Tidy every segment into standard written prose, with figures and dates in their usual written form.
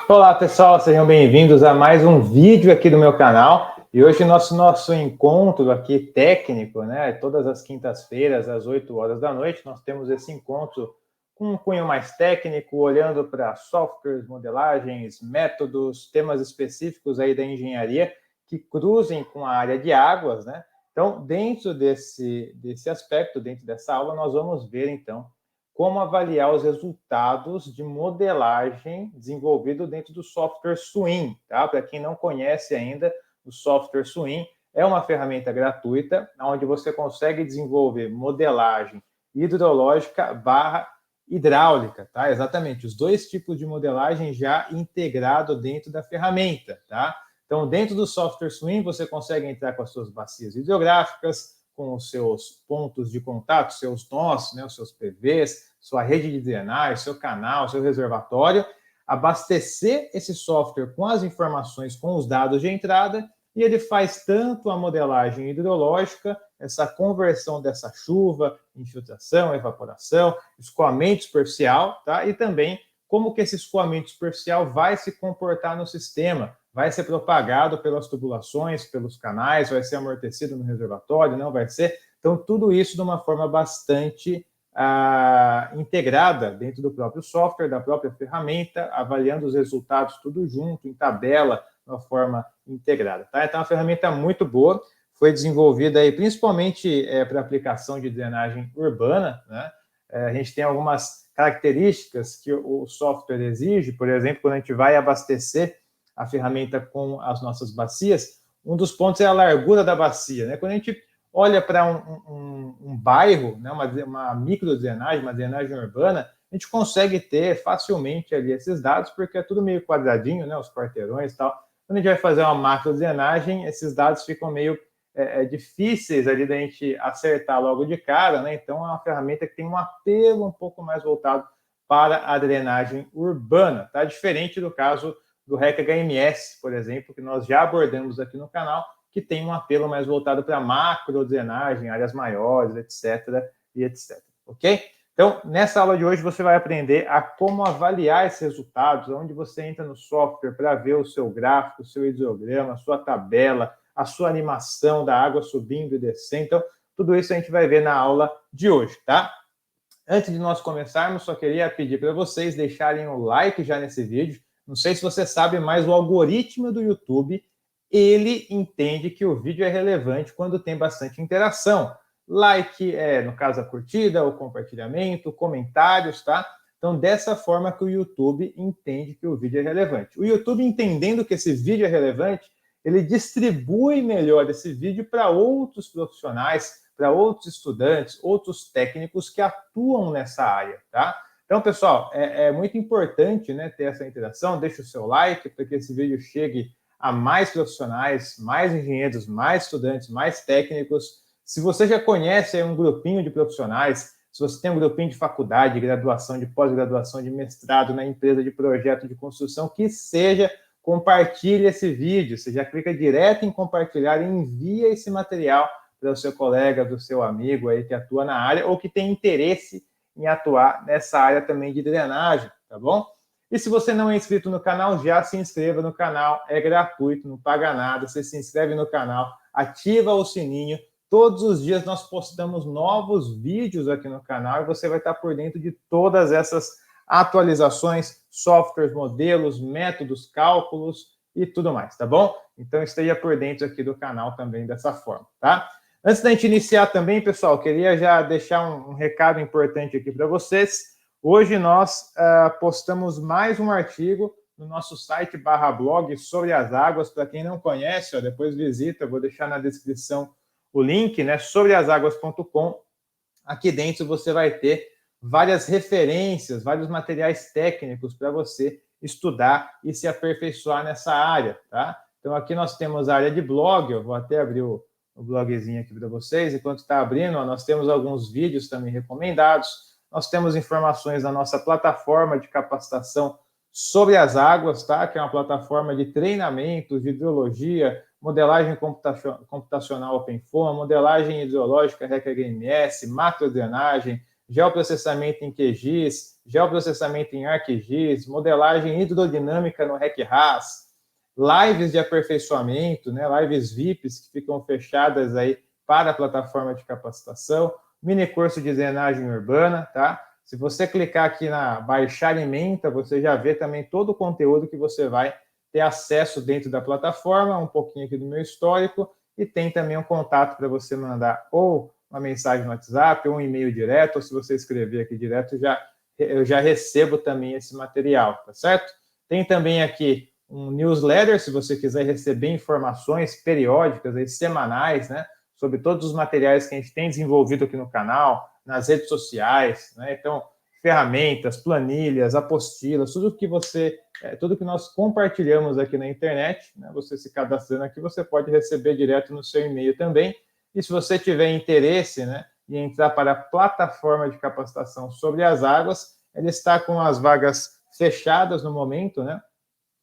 Olá pessoal, sejam bem-vindos a mais um vídeo aqui do meu canal. E hoje nosso encontro aqui técnico, né? Todas as quintas-feiras, às 8 horas da noite, nós temos esse encontro com um cunho mais técnico, olhando para softwares, modelagens, métodos, temas específicos aí da engenharia que cruzem com a área de águas, né? Então, dentro desse aspecto, dentro dessa aula, nós vamos ver, então, como avaliar os resultados de modelagem desenvolvido dentro do software Swim, tá? Para quem não conhece ainda, o software Swim é uma ferramenta gratuita, onde você consegue desenvolver modelagem hidrológica barra hidráulica, tá? Exatamente, os dois tipos de modelagem já integrado dentro da ferramenta, tá? Então, dentro do software Swim, você consegue entrar com as suas bacias hidrográficas, com os seus pontos de contato, seus nós, né, os seus PVs, sua rede de drenagem, seu canal, seu reservatório, abastecer esse software com as informações, com os dados de entrada, e ele faz tanto a modelagem hidrológica, essa conversão dessa chuva, infiltração, evaporação, escoamento superficial, tá? E também como que esse escoamento superficial vai se comportar no sistema, vai ser propagado pelas tubulações, pelos canais, vai ser amortecido no reservatório, não vai ser? Então, tudo isso de uma forma bastante integrada dentro do próprio software, da própria ferramenta, avaliando os resultados tudo junto, em tabela, de uma forma integrada. Tá? Então, é uma ferramenta muito boa, foi desenvolvida aí, principalmente para aplicação de drenagem urbana, né? A gente tem algumas características que o software exige, por exemplo, quando a gente vai abastecer a ferramenta com as nossas bacias, um dos pontos é a largura da bacia, né? Quando a gente olha para um bairro, né, uma microdrenagem, uma drenagem urbana, a gente consegue ter facilmente ali esses dados, porque é tudo meio quadradinho, né, os quarteirões e tal. Quando a gente vai fazer uma macrodrenagem, esses dados ficam meio difíceis ali da gente acertar logo de cara, né? Então é uma ferramenta que tem um apelo um pouco mais voltado para a drenagem urbana, tá? Diferente do caso do REC HMS, por exemplo, que nós já abordamos aqui no canal, que tem um apelo mais voltado para macro drenagem, áreas maiores, etc. e etc. Ok? Então, nessa aula de hoje, você vai aprender a como avaliar esses resultados, onde você entra no software para ver o seu gráfico, o seu hidrograma, a sua tabela, a sua animação da água subindo e descendo. Então, tudo isso a gente vai ver na aula de hoje, tá? Antes de nós começarmos, só queria pedir para vocês deixarem o like já nesse vídeo. Não sei se você sabe, mas o algoritmo do YouTube, ele entende que o vídeo é relevante quando tem bastante interação. Like, no caso, a curtida, o compartilhamento, comentários, tá? Então, dessa forma que o YouTube entende que o vídeo é relevante. O YouTube, entendendo que esse vídeo é relevante, ele distribui melhor esse vídeo para outros profissionais, para outros estudantes, outros técnicos que atuam nessa área, tá? Então, pessoal, é muito importante, né, ter essa interação. Deixa o seu like para que esse vídeo chegue a mais profissionais, mais engenheiros, mais estudantes, mais técnicos. Se você já conhece um grupinho de profissionais, se você tem um grupinho de faculdade, de graduação, de pós-graduação, de mestrado na empresa de projeto de construção, que seja, compartilhe esse vídeo. Você já clica direto em compartilhar e envia esse material para o seu colega, do seu amigo aí que atua na área ou que tem interesse em atuar nessa área também de drenagem, tá bom? E se você não é inscrito no canal, já se inscreva no canal, é gratuito, não paga nada. Você se inscreve no canal, ativa o sininho. Todos os dias nós postamos novos vídeos aqui no canal e você vai estar por dentro de todas essas atualizações, softwares, modelos, métodos, cálculos e tudo mais, tá bom? Então esteja por dentro aqui do canal também dessa forma, tá? Antes da gente iniciar também, pessoal, queria já deixar um recado importante aqui para vocês. Hoje nós postamos mais um artigo no nosso site /blog sobre as águas. Para quem não conhece, depois visita, eu vou deixar na descrição o link, né, sobreaságuas.com. Aqui dentro você vai ter várias referências, vários materiais técnicos para você estudar e se aperfeiçoar nessa área, tá? Então aqui nós temos a área de blog, eu vou até abrir o blogzinho aqui para vocês. Enquanto está abrindo, nós temos alguns vídeos também recomendados. Nós temos informações na nossa plataforma de capacitação sobre as águas, tá? Que é uma plataforma de treinamentos de hidrologia, modelagem computacional OpenFOAM, modelagem hidrológica REC HMS, macrodrenagem, geoprocessamento em QGIS, geoprocessamento em ArcGIS, modelagem hidrodinâmica no RecRAS, lives de aperfeiçoamento, né, lives VIPs que ficam fechadas aí para a plataforma de capacitação, mini curso de drenagem urbana, tá? Se você clicar aqui na baixar ementa, você já vê também todo o conteúdo que você vai ter acesso dentro da plataforma, um pouquinho aqui do meu histórico, e tem também um contato para você mandar ou uma mensagem no WhatsApp, ou um e-mail direto, ou se você escrever aqui direto, eu já recebo também esse material, tá certo? Tem também aqui um newsletter, se você quiser receber informações periódicas, aí, semanais, né, sobre todos os materiais que a gente tem desenvolvido aqui no canal, nas redes sociais, né? Então, ferramentas, planilhas, apostilas, tudo que nós compartilhamos aqui na internet, né? Você se cadastrando aqui, você pode receber direto no seu e-mail também. E se você tiver interesse, né, em entrar para a plataforma de capacitação sobre as águas, ela está com as vagas fechadas no momento, né?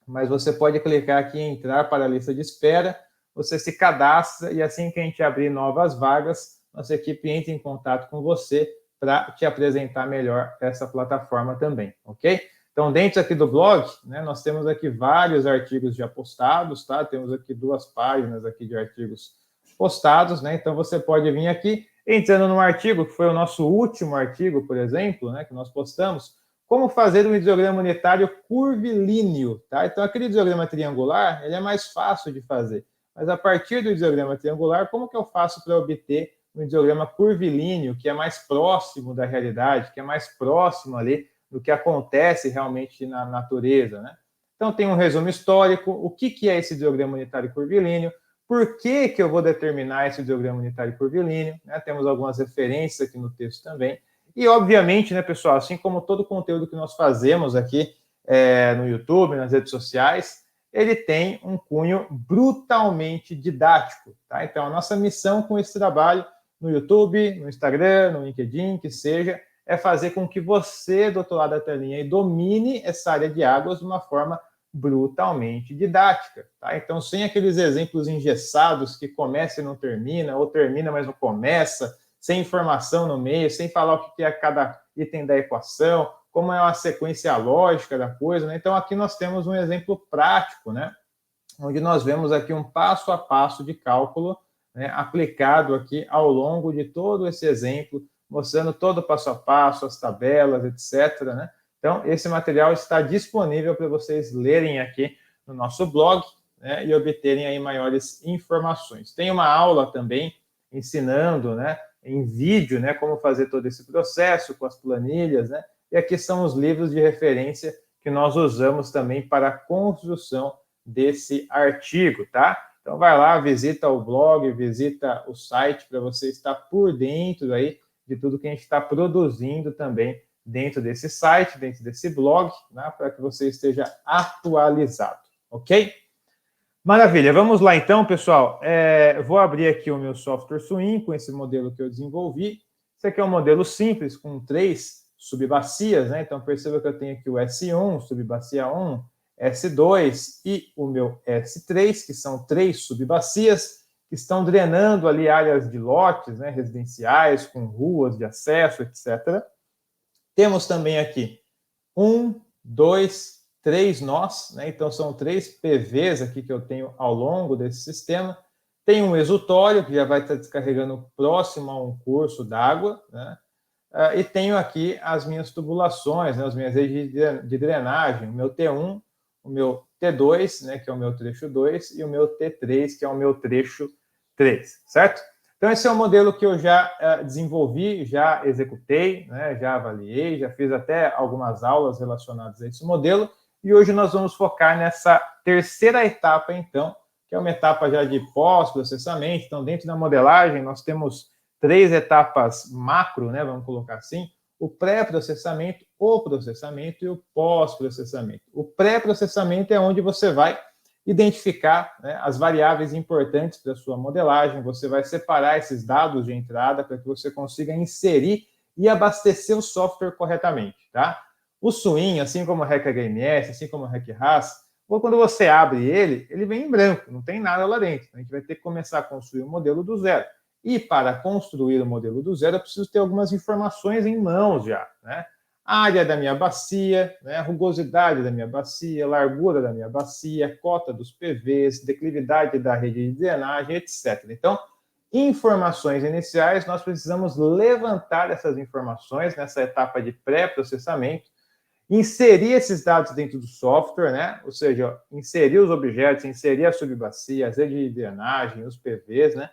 Mas você pode clicar aqui em entrar para a lista de espera, você se cadastra e assim que a gente abrir novas vagas, nossa equipe entra em contato com você para te apresentar melhor essa plataforma também, ok? Então, dentro aqui do blog, né, nós temos aqui vários artigos já postados, tá? Temos aqui 2 páginas aqui de artigos postados, né? Então, você pode vir aqui, entrando no artigo, que foi o nosso último artigo, por exemplo, né, que nós postamos, como fazer um hidrograma unitário curvilíneo, tá? Então, aquele hidrograma triangular, ele é mais fácil de fazer. Mas a partir do hidrograma triangular, como que eu faço para obter um hidrograma curvilíneo, que é mais próximo da realidade, que é mais próximo ali do que acontece realmente na natureza, né? Então, tem um resumo histórico, o que é esse hidrograma unitário curvilíneo, por que eu vou determinar esse hidrograma unitário curvilíneo, né? Temos algumas referências aqui no texto também. E, obviamente, né, pessoal, assim como todo o conteúdo que nós fazemos aqui no YouTube, nas redes sociais, ele tem um cunho brutalmente didático, tá? Então, a nossa missão com esse trabalho no YouTube, no Instagram, no LinkedIn, que seja, é fazer com que você, do outro lado da telinha, domine essa área de águas de uma forma brutalmente didática, tá? Então, sem aqueles exemplos engessados que começa e não termina, ou termina, mas não começa, sem informação no meio, sem falar o que é cada item da equação, como é uma sequência lógica da coisa, né? Então, aqui nós temos um exemplo prático, né? Onde nós vemos aqui um passo a passo de cálculo, né, aplicado aqui ao longo de todo esse exemplo, mostrando todo o passo a passo, as tabelas, etc., né? Então, esse material está disponível para vocês lerem aqui no nosso blog, né, e obterem aí maiores informações. Tem uma aula também ensinando, né, em vídeo, né, como fazer todo esse processo com as planilhas, né? E aqui são os livros de referência que nós usamos também para a construção desse artigo, tá? Então, vai lá, visita o blog, visita o site para você estar por dentro aí de tudo que a gente está produzindo também dentro desse site, dentro desse blog, né, para que você esteja atualizado, ok? Maravilha, vamos lá então, pessoal. Vou abrir aqui o meu software Swim com esse modelo que eu desenvolvi. Esse aqui é um modelo simples, com 3 subbacias, né? Então, perceba que eu tenho aqui o S1, subbacia 1, S2 e o meu S3, que são 3 subbacias, que estão drenando ali áreas de lotes, né, residenciais, com ruas de acesso, etc. Temos também aqui 1, 2, 3 nós, né? Então são 3 PVs aqui que eu tenho ao longo desse sistema. Tem um exutório, que já vai estar descarregando próximo a um curso d'água, né? E tenho aqui as minhas tubulações, né, as minhas redes de drenagem, o meu T1, o meu T2, né, que é o meu trecho 2, e o meu T3, que é o meu trecho 3, certo? Então, esse é um modelo que eu já desenvolvi, já executei, né, já avaliei, já fiz até algumas aulas relacionadas a esse modelo, e hoje nós vamos focar nessa terceira etapa, então, que é uma etapa já de pós-processamento. Então, dentro da modelagem, nós temos 3 etapas macro, né, vamos colocar assim: o pré-processamento, o processamento e o pós-processamento. O pré-processamento é onde você vai identificar, né, as variáveis importantes para a sua modelagem, você vai separar esses dados de entrada para que você consiga inserir e abastecer o software corretamente, tá? O Swim, assim como o RecHMS, assim como o RecRAS, quando você abre ele vem em branco, não tem nada lá dentro. A gente vai ter que começar a construir um modelo do zero. E para construir o modelo do zero, eu preciso ter algumas informações em mãos já, né? Área da minha bacia, né? Rugosidade da minha bacia, largura da minha bacia, cota dos PVs, declividade da rede de drenagem, etc. Então, informações iniciais, nós precisamos levantar essas informações nessa etapa de pré-processamento, inserir esses dados dentro do software, né? Ou seja, inserir os objetos, inserir a subbacia, as redes de drenagem, os PVs, né?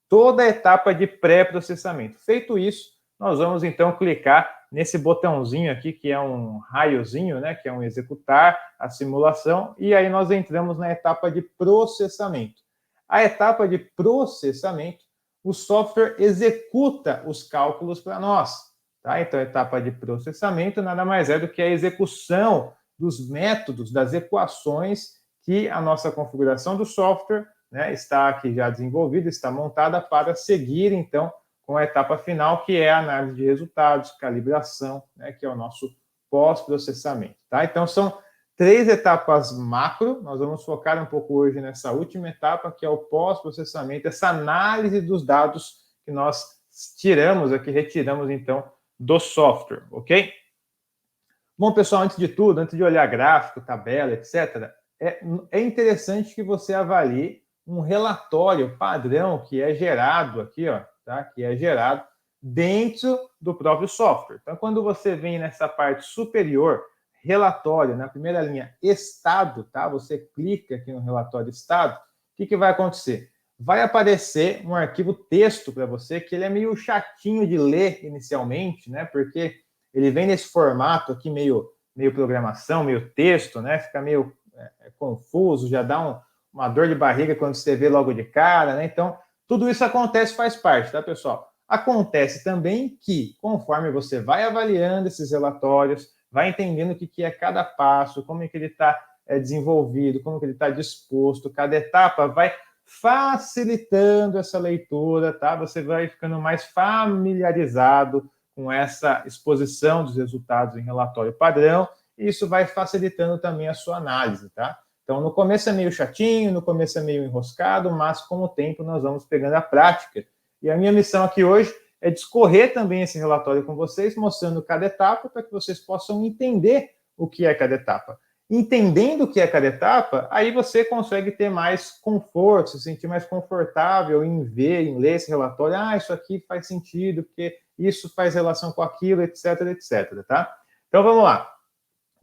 Toda a etapa de pré-processamento. Feito isso, nós vamos então clicar nesse botãozinho aqui, que é um raiozinho, né? Que é um executar a simulação, e aí nós entramos na etapa de processamento. A etapa de processamento, o software executa os cálculos para nós. Tá? Então, a etapa de processamento nada mais é do que a execução dos métodos, das equações que a nossa configuração do software, né, está aqui já desenvolvida, está montada para seguir, então, com a etapa final, que é a análise de resultados, calibração, né, que é o nosso pós-processamento. Tá? Então, são 3 etapas macro, nós vamos focar um pouco hoje nessa última etapa, que é o pós-processamento, essa análise dos dados que nós tiramos aqui, retiramos, então, do software, ok? Bom, pessoal, antes de tudo, antes de olhar gráfico, tabela, etc., é interessante que você avalie um relatório padrão que é gerado aqui, ó, tá? Que é gerado dentro do próprio software. Então, quando você vem nessa parte superior, relatório, na primeira linha, estado, tá? Você clica aqui no relatório estado, o que vai acontecer? Vai aparecer um arquivo texto para você, que ele é meio chatinho de ler inicialmente, né? Porque ele vem nesse formato aqui, meio programação, meio texto, né? Fica meio confuso, já dá uma dor de barriga quando você vê logo de cara, né? Então, tudo isso acontece, faz parte, tá, pessoal? Acontece também que, conforme você vai avaliando esses relatórios, vai entendendo o que é cada passo, como é que ele está desenvolvido, como que ele está disposto, cada etapa vai facilitando essa leitura, tá? Você vai ficando mais familiarizado com essa exposição dos resultados em relatório padrão, e isso vai facilitando também a sua análise, tá? Então, no começo é meio chatinho, no começo é meio enroscado, mas com o tempo nós vamos pegando a prática. E a minha missão aqui hoje é discorrer também esse relatório com vocês, mostrando cada etapa para que vocês possam entender o que é cada etapa. Entendendo o que é cada etapa, aí você consegue ter mais conforto, se sentir mais confortável em ver, em ler esse relatório. Ah, isso aqui faz sentido, porque isso faz relação com aquilo, etc, etc, tá? Então, vamos lá.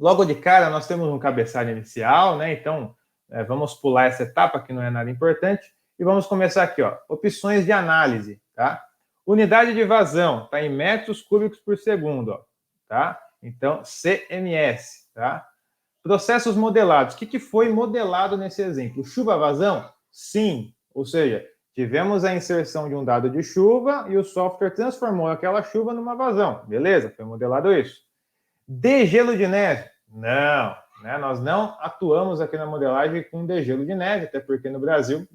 Logo de cara, nós temos um cabeçalho inicial, né? Então, vamos pular essa etapa, que não é nada importante, e vamos começar aqui, ó. Opções de análise, tá? Unidade de vazão, está em metros cúbicos por segundo, ó, tá? Então, CMS, tá? Processos modelados. O que foi modelado nesse exemplo? Chuva-vazão? Sim. Ou seja, tivemos a inserção de um dado de chuva e o software transformou aquela chuva numa vazão. Beleza? Foi modelado isso. Degelo de neve? Não. Né? Nós não atuamos aqui na modelagem com degelo de neve, até porque no Brasil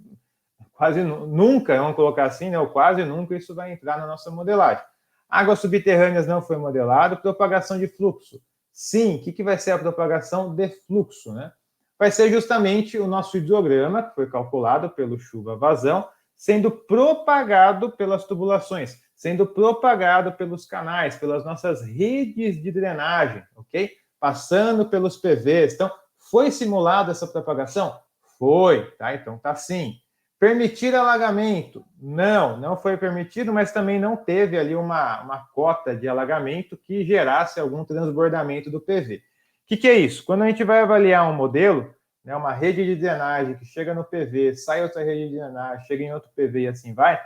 quase nunca, vamos colocar assim, né? Ou quase nunca isso vai entrar na nossa modelagem. Águas subterrâneas não foi modelado. Propagação de fluxo? Sim. O que vai ser a propagação de fluxo, né? Vai ser justamente o nosso hidrograma, que foi calculado pelo chuva-vazão, sendo propagado pelas tubulações, sendo propagado pelos canais, pelas nossas redes de drenagem, ok? Passando pelos PVs. Então, foi simulada essa propagação? Foi, tá? Então, tá sim. Permitir alagamento? Não, não foi permitido, mas também não teve ali uma cota de alagamento que gerasse algum transbordamento do PV. O que é isso? Quando a gente vai avaliar um modelo, né, uma rede de drenagem que chega no PV, sai outra rede de drenagem, chega em outro PV e assim vai,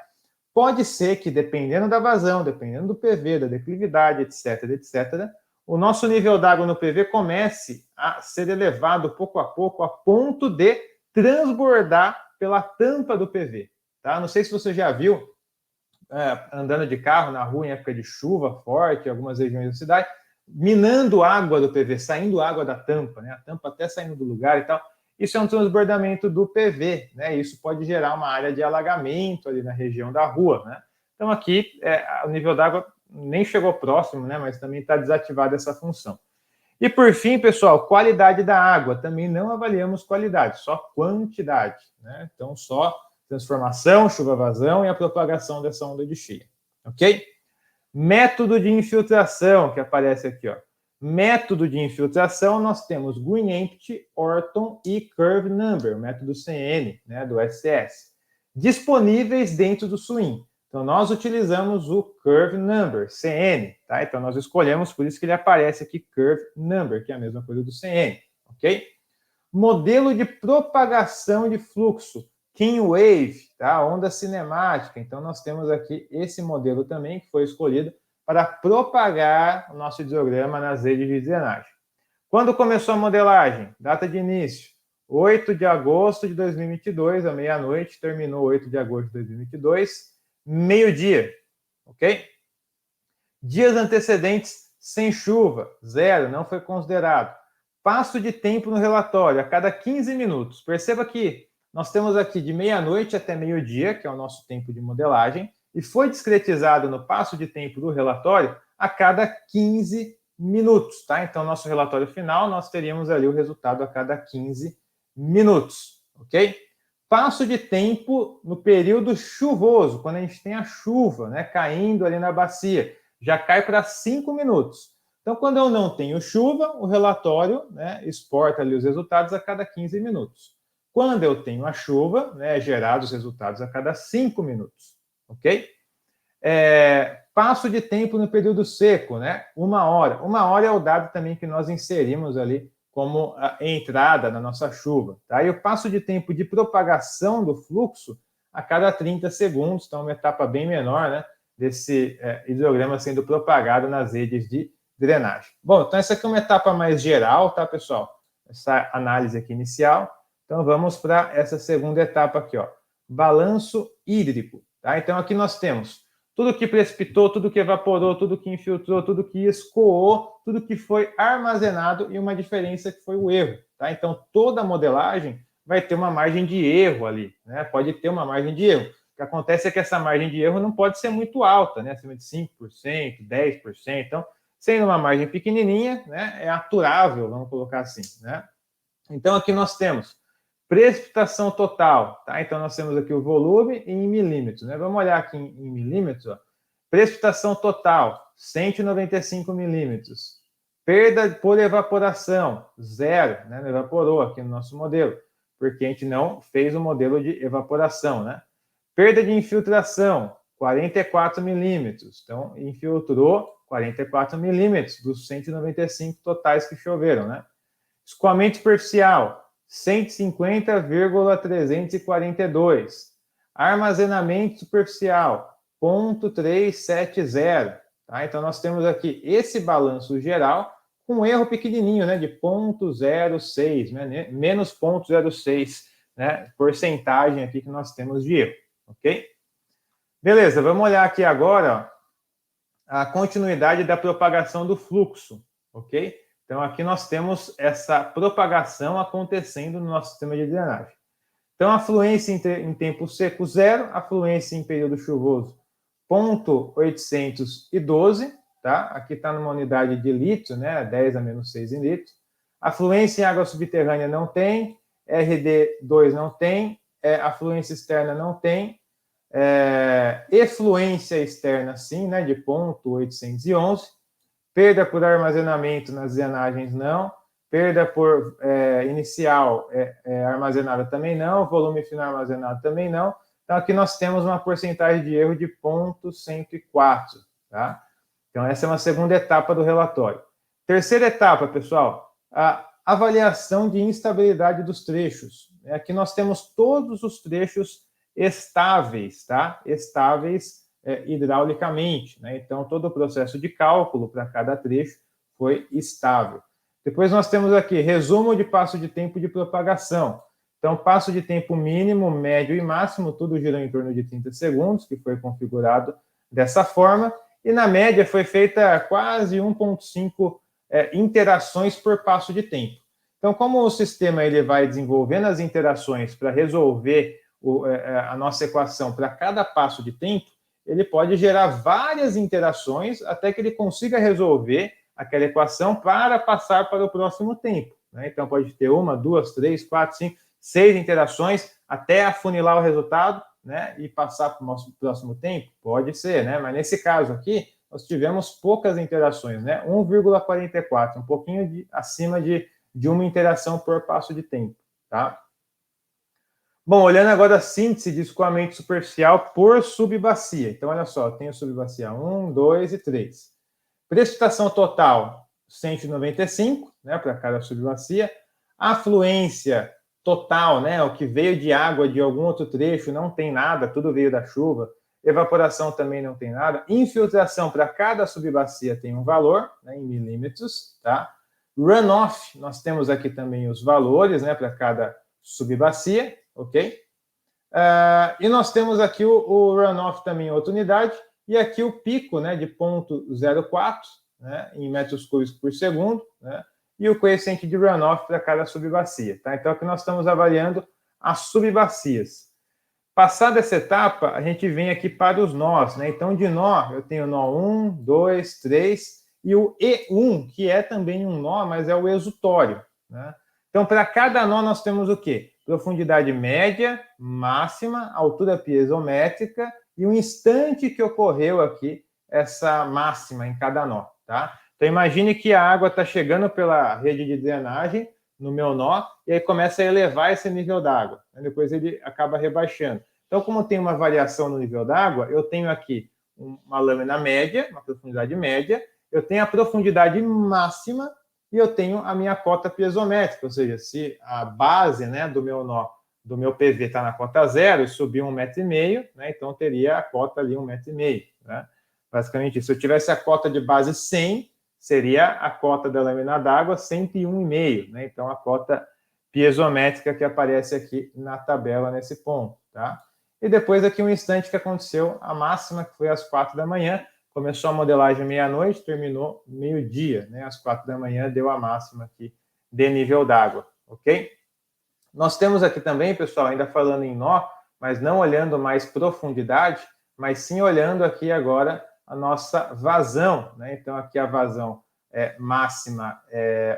pode ser que, dependendo da vazão, dependendo do PV, da declividade, etc., etc., o nosso nível d'água no PV comece a ser elevado pouco a pouco, a ponto de transbordar pela tampa do PV. Tá? Não sei se você já viu, andando de carro na rua em época de chuva forte, em algumas regiões da cidade, minando água do PV, saindo água da tampa, né? A tampa até saindo do lugar e tal. Isso é um transbordamento do PV, né? Isso pode gerar uma área de alagamento ali na região da rua, né? Então aqui o nível d'água nem chegou próximo, né? Mas também está desativada essa função. E por fim, pessoal, qualidade da água. Também não avaliamos qualidade, só quantidade, né? Então só transformação, chuva-vazão e a propagação dessa onda de cheia, ok? Método de infiltração, que aparece aqui, ó. Método de infiltração, nós temos Green Empty, Orton e Curve Number, método CN, né, do SS, disponíveis dentro do Swim. Então, nós utilizamos o Curve Number, CN, tá? Então, nós escolhemos, por isso que ele aparece aqui, Curve Number, que é a mesma coisa do CN, ok? Modelo de propagação de fluxo, King Wave, tá? Onda cinemática. Então, nós temos aqui esse modelo também, que foi escolhido para propagar o nosso hidrograma nas redes de drenagem. Quando começou a modelagem? Data de início, 8 de agosto de 2022, à meia-noite, terminou 8 de agosto de 2022, meio-dia, ok? Dias antecedentes sem chuva, 0, não foi considerado. Passo de tempo no relatório, a cada 15 minutos. Perceba que nós temos aqui de meia-noite até meio-dia, que é o nosso tempo de modelagem, e foi discretizado no passo de tempo do relatório a cada 15 minutos, tá? Então, nosso relatório final, nós teríamos ali o resultado a cada 15 minutos, ok? Passo de tempo no período chuvoso, quando a gente tem a chuva, né, caindo ali na bacia, já cai para 5 minutos. Então, quando eu não tenho chuva, o relatório, né, exporta ali os resultados a cada 15 minutos. Quando eu tenho a chuva, né, é gerado os resultados a cada 5 minutos, ok? Passo de tempo no período seco, né, 1 hora. 1 hora é o dado também que nós inserimos ali como a entrada na nossa chuva, tá? E o passo de tempo de propagação do fluxo a cada 30 segundos, então uma etapa bem menor, né, desse hidrograma sendo propagado nas redes de drenagem. Bom, então essa aqui é uma etapa mais geral, tá, pessoal? Essa análise aqui inicial. Então vamos para essa segunda etapa aqui, ó. Balanço hídrico, tá? Então aqui nós temos tudo que precipitou, tudo que evaporou, tudo que infiltrou, tudo que escoou, tudo que foi armazenado e uma diferença que foi o erro, tá? Então toda a modelagem vai ter uma margem de erro ali, né? Pode ter uma margem de erro. O que acontece é que essa margem de erro não pode ser muito alta, né? Acima de 5%, 10%. Então, sendo uma margem pequenininha, né, é aturável, vamos colocar assim, né? Então, aqui nós temos precipitação total, tá? Então, nós temos aqui o volume em milímetros, né? Vamos olhar aqui em milímetros, ó. Precipitação total, 195 milímetros. Perda por evaporação, 0, né? Não evaporou aqui no nosso modelo, porque a gente não fez o modelo de evaporação, né? Perda de infiltração, 44 milímetros. Então, infiltrou 44 milímetros dos 195 totais que choveram, né? Escoamento superficial, 150,342. Armazenamento superficial, 0,370. Tá? Então, nós temos aqui esse balanço geral com um erro pequenininho, né, de 0,06, né, menos 0,06, né, porcentagem aqui que nós temos de erro, ok? Beleza, vamos olhar aqui agora, ó, a continuidade da propagação do fluxo, ok? Então, aqui nós temos essa propagação acontecendo no nosso sistema de drenagem. Então, a fluência em tempo seco, 0. A fluência em período chuvoso, 0,812, tá? Aqui está numa unidade de litro, né? 10 a menos 6 em litro. A fluência em água subterrânea não tem, RD2 não tem, a fluência externa não tem, efluência externa sim, né? De 0,811. Perda por armazenamento nas drenagens, não. Perda por inicial armazenada também não. Volume final armazenado também não. Então, aqui nós temos uma porcentagem de erro de 0,104. Tá? Então, essa é uma segunda etapa do relatório. Terceira etapa, pessoal, a avaliação de instabilidade dos trechos. Aqui nós temos todos os trechos estáveis, tá? Estáveis hidraulicamente, né? Então, todo o processo de cálculo para cada trecho foi estável. Depois nós temos aqui resumo de passo de tempo de propagação. Então, passo de tempo mínimo, médio e máximo, tudo girou em torno de 30 segundos, que foi configurado dessa forma, e na média foi feita quase 1,5 interações por passo de tempo. Então, como o sistema ele vai desenvolvendo as interações para resolver a nossa equação para cada passo de tempo, ele pode gerar várias interações até que ele consiga resolver aquela equação para passar para o próximo tempo, né? Então, pode ter 1, 2, 3, 4, 5, 6 interações até afunilar o resultado, né, e passar para o nosso próximo tempo? Pode ser, né? Mas nesse caso aqui, nós tivemos poucas interações, né? 1,44, um pouquinho acima de uma interação por passo de tempo, tá? Bom, olhando agora a síntese de escoamento superficial por subbacia. Então, olha só, eu tenho subbacia 1, 2 e 3. Precipitação total, 195, né, para cada subbacia. Afluência total, né, o que veio de água de algum outro trecho, não tem nada, tudo veio da chuva. Evaporação também não tem nada. Infiltração para cada subbacia tem um valor, né, em milímetros, tá? Runoff, nós temos aqui também os valores, né, para cada subbacia, ok? E nós temos aqui o runoff também em outra unidade, e aqui o pico, né, de 0,04, né, em metros cúbicos por segundo, né, e o coeficiente de runoff para cada subbacia, tá? Então, aqui nós estamos avaliando as subbacias. Passada essa etapa, a gente vem aqui para os nós, né? Então, de nó, eu tenho nó 1, 2, 3, e o E1, que é também um nó, mas é o exutório, né? Então, para cada nó, nós temos o quê? Profundidade média, máxima, altura piezométrica e o instante que ocorreu aqui essa máxima em cada nó, tá? Então, imagine que a água está chegando pela rede de drenagem no meu nó e aí começa a elevar esse nível d'água. Depois ele acaba rebaixando. Então, como tem uma variação no nível d'água, eu tenho aqui uma lâmina média, uma profundidade média, eu tenho a profundidade máxima e eu tenho a minha cota piezométrica, ou seja, se a base, né, do meu nó, do meu PV está na cota 0 e subir 1,5 metro, né, então eu teria a cota ali 1,5 metro. Né? Basicamente, se eu tivesse a cota de base 100, seria a cota da lâmina d'água 101,5, né? Então, a cota piezométrica que aparece aqui na tabela nesse ponto, tá? E depois aqui um instante que aconteceu a máxima, que foi às 4 da manhã, começou a modelagem meia-noite, terminou meio-dia, né? Às 4 da manhã deu a máxima aqui de nível d'água, ok? Nós temos aqui também, pessoal, ainda falando em nó, mas não olhando mais profundidade, mas sim olhando aqui agora a nossa vazão, né? Então, aqui a vazão máxima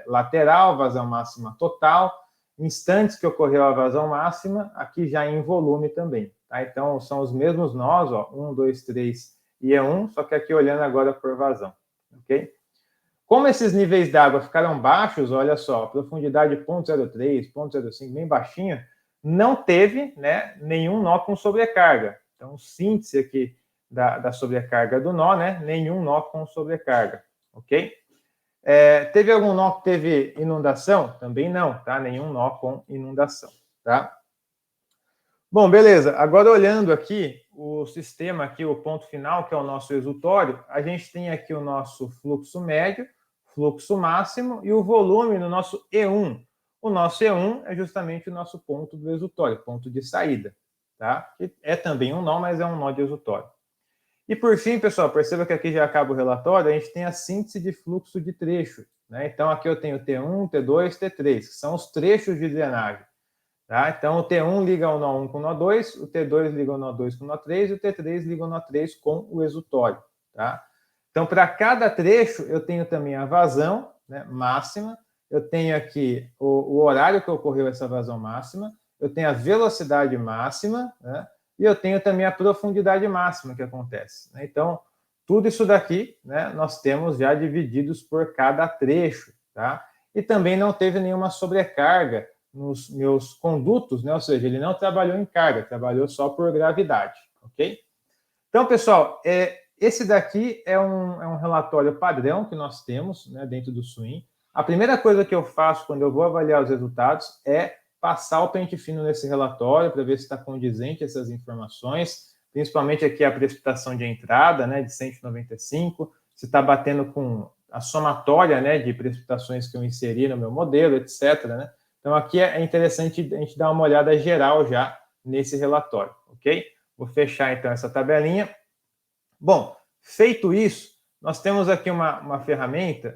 lateral, vazão máxima total, instantes que ocorreu a vazão máxima, aqui já em volume também, tá? Então, são os mesmos nós, ó, 1, 2, 3 e E1, só que aqui olhando agora por vazão, ok? Como esses níveis d'água ficaram baixos, olha só, profundidade 0,03, 0,05, bem baixinha, não teve, né, nenhum nó com sobrecarga. Então, síntese aqui da sobrecarga do nó, né, nenhum nó com sobrecarga, ok? Teve algum nó que teve inundação? Também não, tá? Nenhum nó com inundação, tá? Bom, beleza. Agora, olhando aqui o sistema, aqui o ponto final, que é o nosso exutório, a gente tem aqui o nosso fluxo médio, fluxo máximo e o volume no nosso E1. O nosso E1 é justamente o nosso ponto do exutório, ponto de saída, tá? Que é também um nó, mas é um nó de exutório. E por fim, pessoal, perceba que aqui já acaba o relatório, a gente tem a síntese de fluxo de trecho, né? Então, aqui eu tenho T1, T2, T3, que são os trechos de drenagem. Tá? Então, o T1 liga o nó 1 com o nó 2, o T2 liga o nó 2 com o nó 3 e o T3 liga o nó 3 com o exutório. Tá? Então, para cada trecho, eu tenho também a vazão, né, máxima, eu tenho aqui o horário que ocorreu essa vazão máxima, eu tenho a velocidade máxima, né, e eu tenho também a profundidade máxima que acontece. Né? Então, tudo isso daqui, né, nós temos já divididos por cada trecho. Tá? E também não teve nenhuma sobrecarga nos meus condutos, né? Ou seja, ele não trabalhou em carga, trabalhou só por gravidade, ok? Então, pessoal, esse daqui é um relatório padrão que nós temos, né, dentro do SWIM. A primeira coisa que eu faço quando eu vou avaliar os resultados é passar o pente fino nesse relatório para ver se está condizente essas informações, principalmente aqui a precipitação de entrada, né, de 195, se está batendo com a somatória, né, de precipitações que eu inseri no meu modelo, etc., né? Então, aqui é interessante a gente dar uma olhada geral já nesse relatório, ok? Vou fechar, então, essa tabelinha. Bom, feito isso, nós temos aqui uma ferramenta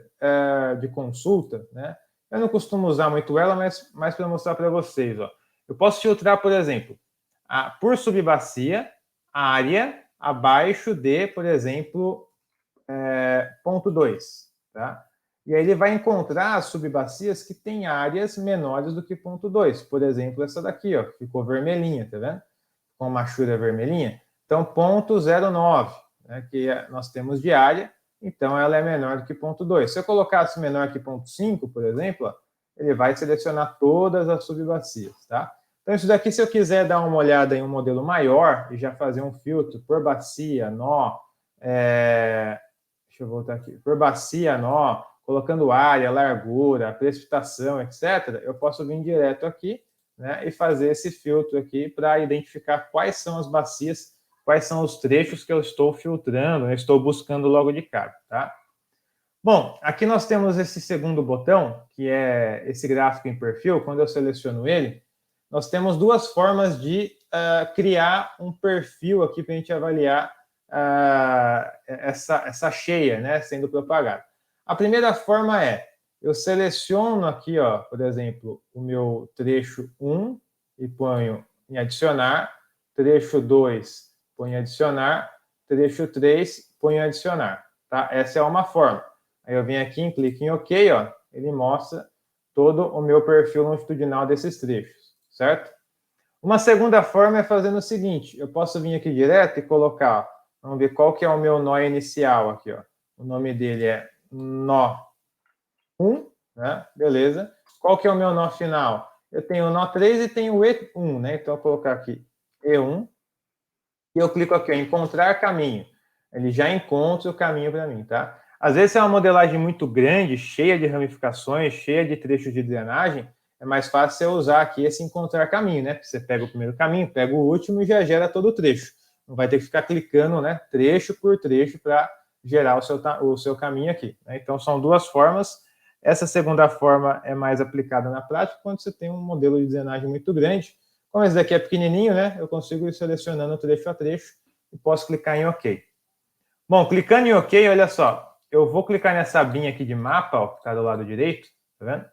de consulta, né? Eu não costumo usar muito ela, mas para mostrar para vocês, ó. Eu posso filtrar, por exemplo, por subbacia, área abaixo de, por exemplo, ponto 2, tá? E aí ele vai encontrar as subbacias que têm áreas menores do que 0,2. Por exemplo, essa daqui, ó, ficou vermelhinha, tá vendo? Com a machura vermelhinha. Então, 0,09, né, que nós temos de área, então ela é menor do que 0,2. Se eu colocasse menor que 0,5, por exemplo, ó, ele vai selecionar todas as subbacias, tá? Então, isso daqui, se eu quiser dar uma olhada em um modelo maior e já fazer um filtro por bacia, nó, deixa eu voltar aqui, por bacia, nó, colocando área, largura, precipitação, etc., eu posso vir direto aqui, né, e fazer esse filtro aqui para identificar quais são as bacias, quais são os trechos que eu estou filtrando, eu estou buscando logo de cara, tá? Bom, aqui nós temos esse segundo botão, que é esse gráfico em perfil. Quando eu seleciono ele, nós temos duas formas de criar um perfil aqui para a gente avaliar essa cheia, né, sendo propagada. A primeira forma é, eu seleciono aqui, ó, por exemplo, o meu trecho 1 e ponho em adicionar, trecho 2 ponho em adicionar, trecho 3 ponho em adicionar. Tá? Essa é uma forma. Aí eu venho aqui, clico em OK, ó, ele mostra todo o meu perfil longitudinal desses trechos, certo? Uma segunda forma é fazendo o seguinte, eu posso vir aqui direto e colocar, vamos ver qual que é o meu nó inicial aqui, ó. O nome dele é nó 1, né? Beleza. Qual que é o meu nó final? Eu tenho o nó 3 e tenho o E1, né? Então, eu vou colocar aqui E1, e eu clico aqui, ó, encontrar caminho. Ele já encontra o caminho para mim, tá? Às vezes é uma modelagem muito grande, cheia de ramificações, cheia de trechos de drenagem, é mais fácil você usar aqui esse encontrar caminho, né? Você pega o primeiro caminho, pega o último e já gera todo o trecho. Não vai ter que ficar clicando, né, trecho por trecho para gerar o seu caminho aqui, né? Então, são duas formas. Essa segunda forma é mais aplicada na prática quando você tem um modelo de drenagem muito grande. Como esse daqui é pequenininho, né, eu consigo ir selecionando trecho a trecho e posso clicar em OK. Bom, clicando em OK, olha só, eu vou clicar nessa abinha aqui de mapa, ó, que está do lado direito, tá vendo?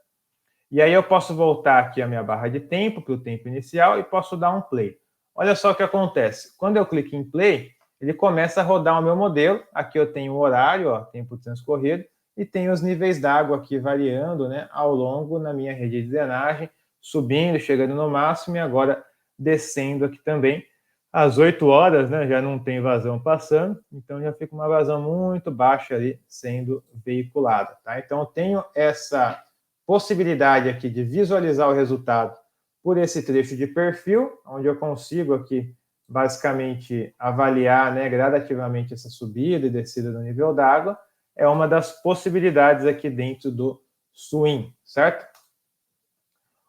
E aí eu posso voltar aqui a minha barra de tempo, para o tempo inicial, e posso dar um play. Olha só o que acontece. Quando eu clico em play, ele começa a rodar o meu modelo. Aqui eu tenho o horário, ó, tempo transcorrido, e tenho os níveis d'água aqui variando, né, ao longo na minha rede de drenagem, subindo, chegando no máximo, e agora descendo aqui também. Às 8 horas, né, já não tem vazão passando, então já fica uma vazão muito baixa ali sendo veiculada, tá? Então eu tenho essa possibilidade aqui de visualizar o resultado por esse trecho de perfil, onde eu consigo aqui basicamente avaliar, né, gradativamente essa subida e descida do nível d'água, é uma das possibilidades aqui dentro do Swim, certo?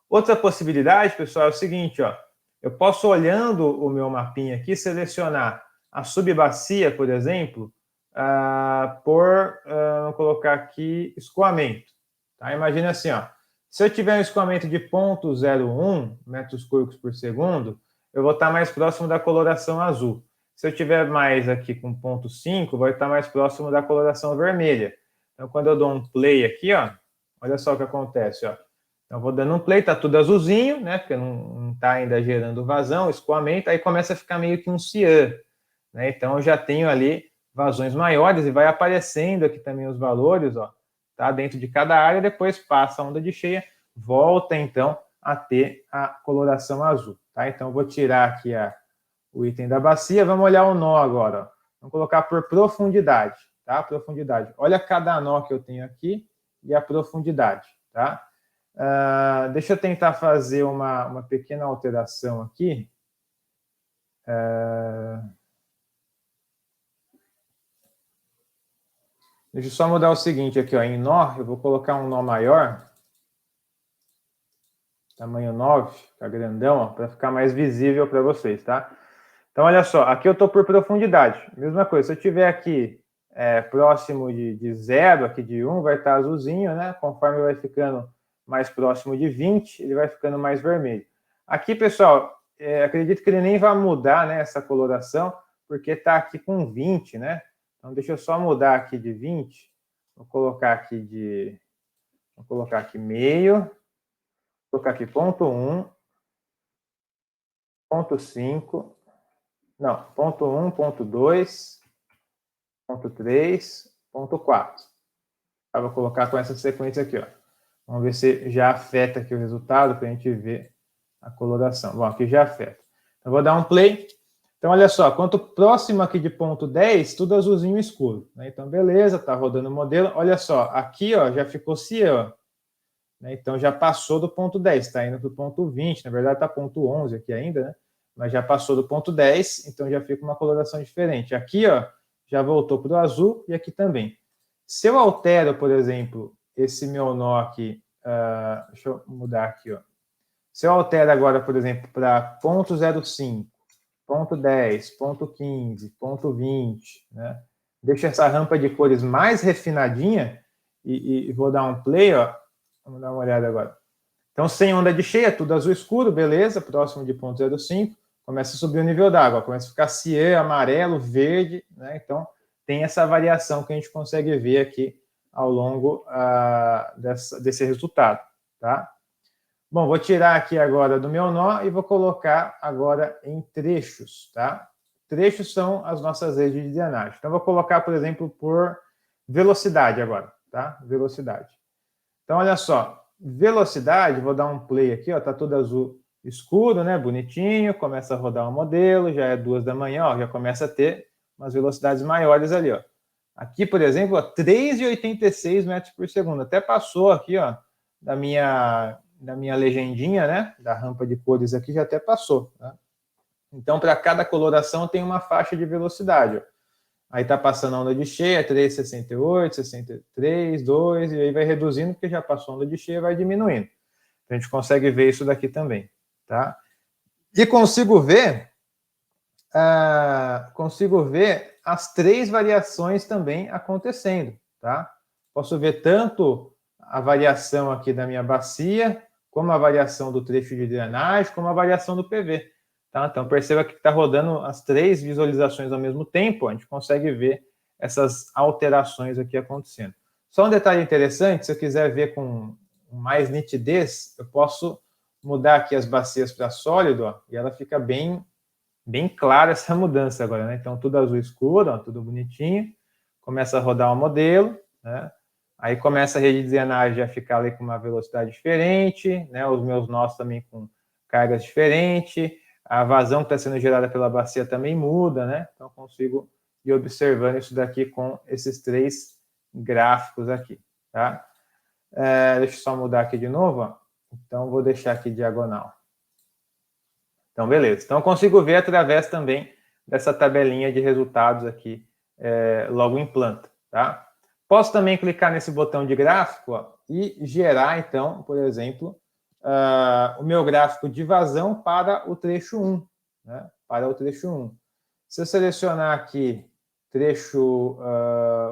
Outra possibilidade, pessoal, é o seguinte, ó, eu posso, olhando o meu mapinha aqui, selecionar a subbacia, por exemplo, vou colocar aqui escoamento. Tá? Imagina assim, ó, se eu tiver um escoamento de 0,01 metros cúbicos por segundo, eu vou estar mais próximo da coloração azul. Se eu tiver mais aqui com 0,5, vai estar mais próximo da coloração vermelha. Então, quando eu dou um play aqui, ó, olha só o que acontece, ó. Então, eu vou dando um play, tá tudo azulzinho, né? Porque não está ainda gerando vazão, escoamento, aí começa a ficar meio que um cian, né? Então, eu já tenho ali vazões maiores e vai aparecendo aqui também os valores, ó, tá? Dentro de cada área, depois passa a onda de cheia, volta então a ter a coloração azul, tá? Então, eu vou tirar aqui o item da bacia, vamos olhar o nó agora, ó. Vamos colocar por profundidade, tá? Profundidade. Olha cada nó que eu tenho aqui e a profundidade, tá? Deixa eu tentar fazer uma pequena alteração aqui. Deixa eu só mudar o seguinte aqui, ó, em nó, eu vou colocar um nó maior, tamanho 9, tá grandão, para ficar mais visível para vocês, tá? Então, olha só, aqui eu estou por profundidade. Mesma coisa, se eu tiver aqui próximo de 0, aqui de 1, vai estar azulzinho, né? Conforme vai ficando mais próximo de 20, ele vai ficando mais vermelho. Aqui, pessoal, acredito que ele nem vai mudar, né, essa coloração, porque está aqui com 20, né? Então, deixa eu só mudar aqui de 20. Vou colocar aqui meio. Vou colocar aqui ponto 1, ponto 5. Não, ponto 1, ponto 2, ponto 3, ponto 4. Tá? Vou colocar com essa sequência aqui, ó. Vamos ver se já afeta aqui o resultado para a gente ver a coloração. Bom, aqui já afeta. Então, vou dar um play. Então, olha só, quanto próximo aqui de ponto 10, tudo azulzinho escuro. Né? Então, beleza, tá rodando o modelo. Olha só, aqui ó, já ficou cian. Né? Então, já passou do ponto 10, está indo para o ponto 20. Na verdade, está ponto 11 aqui ainda, né? Mas já passou do ponto 10, então já fica uma coloração diferente. Aqui, ó, já voltou para o azul e aqui também. Se eu altero, por exemplo, esse meu nó aqui, deixa eu mudar aqui, ó. Se eu altero agora, por exemplo, para ponto 0,5, ponto 10, ponto 15, ponto 20, né? Deixo essa rampa de cores mais refinadinha e vou dar um play, ó. Vamos dar uma olhada agora. Então, sem onda de cheia, tudo azul escuro, beleza, próximo de ponto 0,5, começa a subir o nível d'água, começa a ficar cian, amarelo, verde, né? Então, tem essa variação que a gente consegue ver aqui ao longo desse resultado, tá? Bom, vou tirar aqui agora do meu nó e vou colocar agora em trechos, tá? Trechos são as nossas redes de drenagem. Então, vou colocar, por exemplo, por velocidade agora, tá? Velocidade. Então, olha só, velocidade, vou dar um play aqui, ó, tá tudo azul escuro, né? Bonitinho, começa a rodar o modelo, já é 2 da manhã, ó, já começa a ter umas velocidades maiores ali, ó. Aqui, por exemplo, 3,86 metros por segundo. Até passou aqui, ó, da minha legendinha, né? Da rampa de cores aqui já até passou. Tá? Então, para cada coloração tem uma faixa de velocidade. Ó. Aí tá passando a onda de cheia, 3,68, 63, 2, e aí vai reduzindo, porque já passou a onda de cheia, vai diminuindo. A gente consegue ver isso daqui também, tá? E consigo ver as 3 variações também acontecendo, tá? Posso ver tanto a variação aqui da minha bacia, como a variação do trecho de drenagem, como a variação do PV. Tá? Então, perceba que está rodando as 3 visualizações ao mesmo tempo, a gente consegue ver essas alterações aqui acontecendo. Só um detalhe interessante, se eu quiser ver com mais nitidez, eu posso mudar aqui as bacias para sólido, ó, e ela fica bem clara essa mudança agora, né? Então, tudo azul escuro, ó, tudo bonitinho, começa a rodar o modelo, né? Aí começa a rede de drenagem a ficar ali com uma velocidade diferente, né? Os meus nós também com cargas diferentes, a vazão que está sendo gerada pela bacia também muda, né? Então, eu consigo ir observando isso daqui com esses 3 gráficos aqui, tá? Deixa eu só mudar aqui de novo, ó. Então, vou deixar aqui diagonal. Então, beleza. Então, eu consigo ver através também dessa tabelinha de resultados aqui, logo em planta, tá? Posso também clicar nesse botão de gráfico, ó, e gerar, então, por exemplo, o meu gráfico de vazão para o trecho 1, né? Para o trecho 1. Se eu selecionar aqui trecho,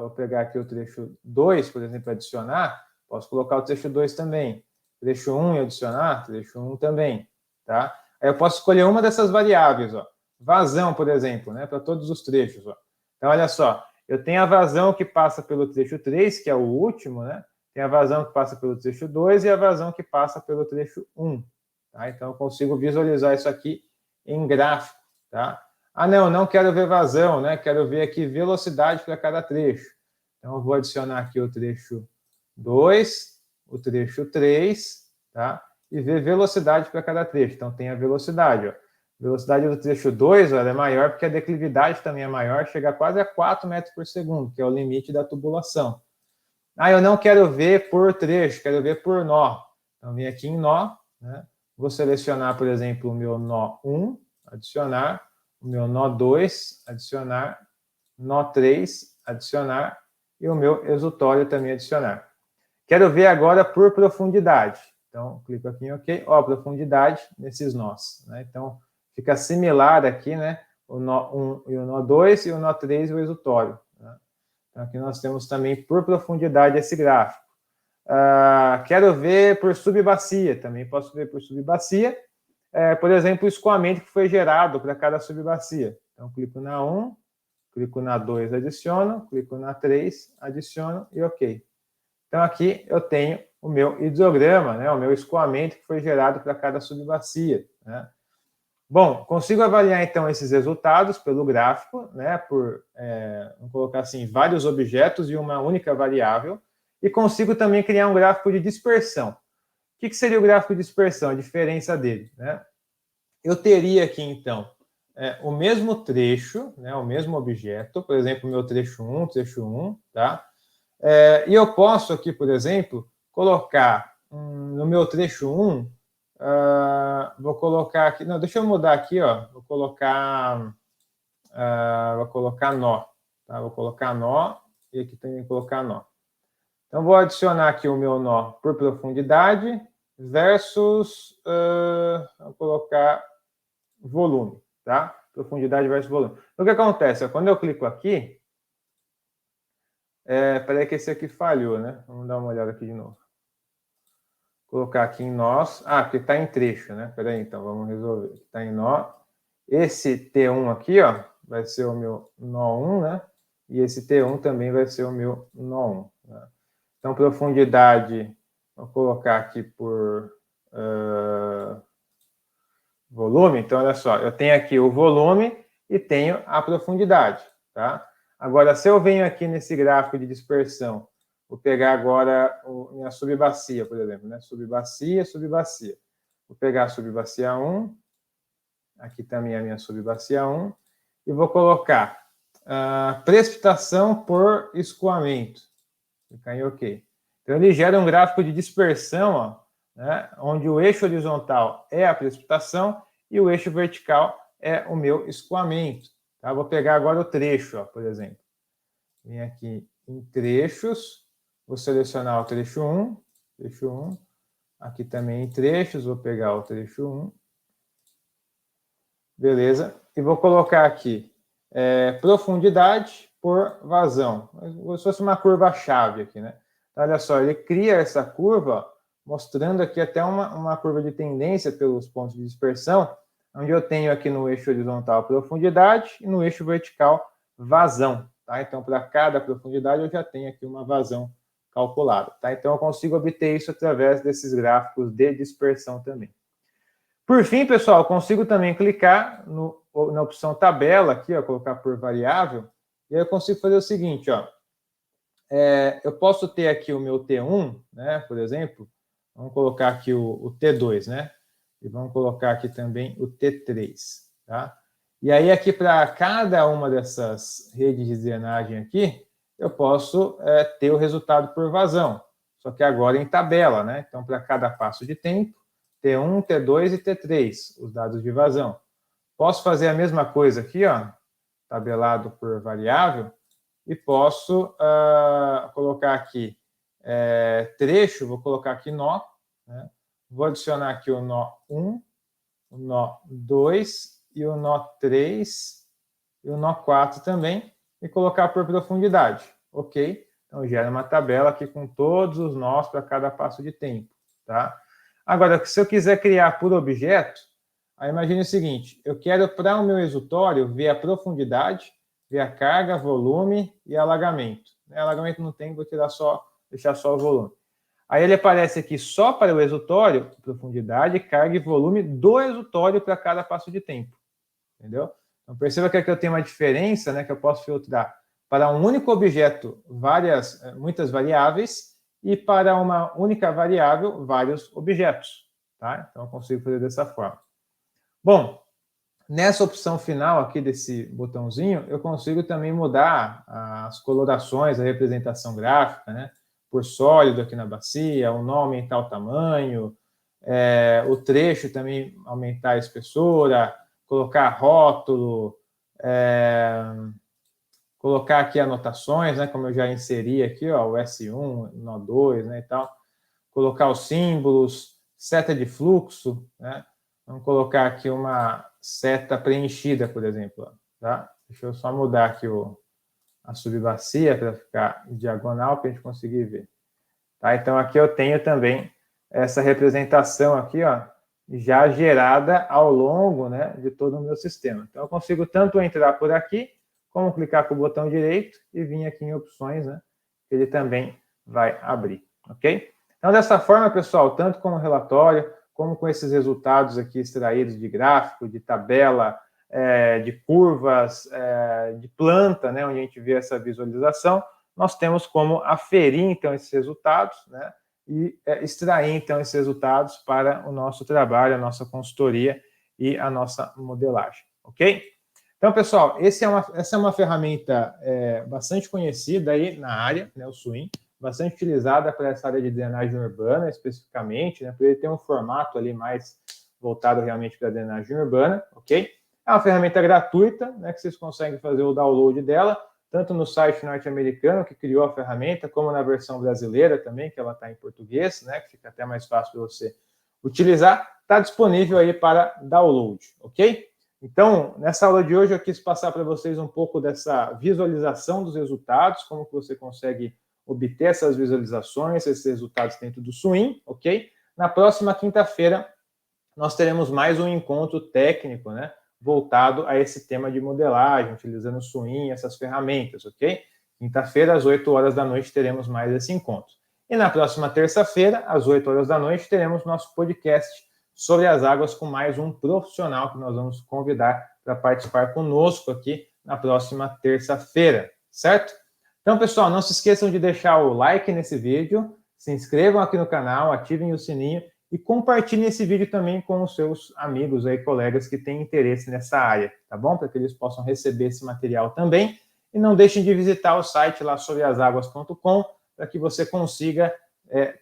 vou pegar aqui o trecho 2, por exemplo, adicionar, posso colocar o trecho 2 também. Trecho 1 e adicionar, trecho 1 também, tá? Aí eu posso escolher uma dessas variáveis, ó. Vazão, por exemplo, né, para todos os trechos, ó. Então, olha só, eu tenho a vazão que passa pelo trecho 3, que é o último, né? Tem a vazão que passa pelo trecho 2 e a vazão que passa pelo trecho 1. Tá? Então, eu consigo visualizar isso aqui em gráfico. Tá? Ah, não quero ver vazão, né? Quero ver aqui velocidade para cada trecho. Então, eu vou adicionar aqui o trecho 2, o trecho 3, tá? E ver velocidade para cada trecho. Então, tem a velocidade, ó. A velocidade do trecho 2 é maior porque a declividade também é maior, chega quase a 4 metros por segundo, que é o limite da tubulação. Ah, eu não quero ver por trecho, quero ver por nó. Então, vem aqui em nó, né? Vou selecionar, por exemplo, o meu nó 1, adicionar, o meu nó 2, adicionar, nó 3, adicionar, e o meu exutório também adicionar. Quero ver agora por profundidade. Então, clico aqui em OK. Ó, profundidade nesses nós. Né? Então, fica similar aqui, né? O nó 1 e o nó 2, e o nó 3 e o exutório. Né? Então, aqui nós temos também por profundidade esse gráfico. Quero ver por subbacia. Também posso ver por subbacia. Por exemplo, o escoamento que foi gerado para cada subbacia. Então, clico na 1, clico na 2, adiciono, clico na 3, adiciono e OK. Então, aqui eu tenho o meu hidrograma, né, o meu escoamento que foi gerado para cada subbacia. Né? Bom, consigo avaliar, então, esses resultados pelo gráfico, né, por, vamos colocar assim, vários objetos e uma única variável. e consigo também criar um gráfico de dispersão. O que seria o gráfico de dispersão? A diferença dele, né? Eu teria aqui, então, o mesmo trecho, né, o mesmo objeto, por exemplo, meu trecho 1, tá? E eu posso aqui, por exemplo, colocar no meu trecho 1, vou colocar aqui, não, deixa eu mudar aqui, ó, vou colocar nó, tá? Vou colocar nó, e aqui também vou colocar nó. Então, vou adicionar aqui o meu nó por profundidade versus, vou colocar volume, tá? Profundidade versus volume. Então, o que acontece? Quando eu clico aqui, peraí que esse aqui falhou, né? Vamos dar uma olhada aqui de novo. Vou colocar aqui em nós. Porque está em trecho, né? Peraí, então, vamos resolver. Está em nó. Esse T1 aqui, ó, vai ser o meu nó 1, né? E esse T1 também vai ser o meu nó 1. Né? Então, profundidade, vou colocar aqui por volume. Então, olha só, eu tenho aqui o volume e tenho a profundidade, tá? Agora, se eu venho aqui nesse gráfico de dispersão, vou pegar agora minha subbacia, por exemplo, né? Subbacia, subbacia. Vou pegar a subbacia 1, aqui também a minha subbacia 1, e vou colocar precipitação por escoamento. Clicar em OK. Então, ele gera um gráfico de dispersão, ó, né, onde o eixo horizontal é a precipitação e o eixo vertical é o meu escoamento. Tá? Vou pegar agora o trecho, ó, por exemplo. Vem aqui em trechos, vou selecionar o trecho 1, aqui também em trechos, vou pegar o trecho 1, beleza, e vou colocar aqui profundidade por vazão, como se fosse uma curva-chave aqui, né? Então, olha só, ele cria essa curva, ó, mostrando aqui até uma curva de tendência pelos pontos de dispersão, onde eu tenho aqui no eixo horizontal profundidade e no eixo vertical vazão, tá? Então, para cada profundidade eu já tenho aqui uma vazão calculada, tá? Então, eu consigo obter isso através desses gráficos de dispersão também. Por fim, pessoal, eu consigo também clicar na opção tabela aqui, ó, colocar por variável, e aí eu consigo fazer o seguinte, ó, eu posso ter aqui o meu T1, né, por exemplo, vamos colocar aqui o T2, né, e vamos colocar aqui também o T3, tá? E aí aqui para cada uma dessas redes de drenagem aqui, eu posso ter o resultado por vazão, só que agora em tabela, né? Então, para cada passo de tempo, T1, T2 e T3, os dados de vazão. Posso fazer a mesma coisa aqui, ó, tabelado por variável, e posso colocar aqui trecho, vou colocar aqui nó, né? Vou adicionar aqui o nó 1, o nó 2 e o nó 3 e o nó 4 também, e colocar por profundidade, ok? Então, gera uma tabela aqui com todos os nós para cada passo de tempo, tá? Agora, se eu quiser criar por objeto, aí imagine o seguinte, eu quero para o meu exutório ver a profundidade, ver a carga, volume e alagamento. Alagamento não tem, vou deixar só o volume. Aí ele aparece aqui só para o exutório, profundidade, carga e volume do exutório para cada passo de tempo. Entendeu? Então perceba que aqui eu tenho uma diferença, né, que eu posso filtrar para um único objeto muitas variáveis e para uma única variável vários objetos. Tá? Então eu consigo fazer dessa forma. Bom, nessa opção final aqui desse botãozinho, eu consigo também mudar as colorações, a representação gráfica, né? Por sólido aqui na bacia, o nó aumentar o tamanho, o trecho também aumentar a espessura, colocar rótulo, colocar aqui anotações, né? Como eu já inseri aqui, ó, o S1, nó 2, né, e tal. Colocar os símbolos, seta de fluxo, né? Vamos colocar aqui uma seta preenchida, por exemplo, tá? Deixa eu só mudar aqui a subbacia para ficar diagonal para a gente conseguir ver. Tá? Então, aqui eu tenho também essa representação aqui, ó, já gerada ao longo, né, de todo o meu sistema. Então, eu consigo tanto entrar por aqui, como clicar com o botão direito e vir aqui em opções, né, que ele também vai abrir, ok? Então, dessa forma, pessoal, tanto com o relatório, como com esses resultados aqui extraídos de gráfico, de tabela, de curvas, de planta, né, onde a gente vê essa visualização, nós temos como aferir, então, esses resultados, né, e extrair, então, esses resultados para o nosso trabalho, a nossa consultoria e a nossa modelagem, ok? Então, pessoal, essa é uma ferramenta bastante conhecida aí na área, né, o SWIM, bastante utilizada para essa área de drenagem urbana, especificamente, né, por ele ter um formato ali mais voltado realmente para a drenagem urbana, ok? É uma ferramenta gratuita, né, que vocês conseguem fazer o download dela, tanto no site norte-americano, que criou a ferramenta, como na versão brasileira também, que ela está em português, né, que fica até mais fácil para você utilizar. Está disponível aí para download, ok? Então, nessa aula de hoje, eu quis passar para vocês um pouco dessa visualização dos resultados, como que você consegue obter essas visualizações, esses resultados dentro do SWIM, ok? Na próxima quinta-feira, nós teremos mais um encontro técnico, né, voltado a esse tema de modelagem, utilizando o SWIM, essas ferramentas, ok? Quinta-feira, às 8 horas da noite, teremos mais esse encontro. E na próxima terça-feira, às 8 horas da noite, teremos nosso podcast sobre as águas com mais um profissional que nós vamos convidar para participar conosco aqui na próxima terça-feira, certo? Então, pessoal, não se esqueçam de deixar o like nesse vídeo, se inscrevam aqui no canal, ativem o sininho e compartilhem esse vídeo também com os seus amigos aí, colegas que têm interesse nessa área, tá bom? Para que eles possam receber esse material também. E não deixem de visitar o site lá sobreasaguas.com para que você consiga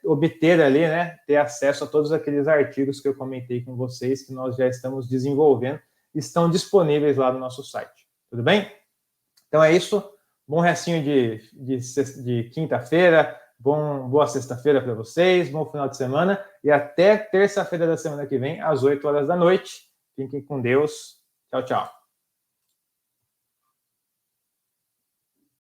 obter ali, né, ter acesso a todos aqueles artigos que eu comentei com vocês, que nós já estamos desenvolvendo, estão disponíveis lá no nosso site. Tudo bem? Então é isso. Bom restinho de quinta-feira, boa sexta-feira para vocês, bom final de semana e até terça-feira da semana que vem, às 8 horas da noite. Fiquem com Deus. Tchau, tchau.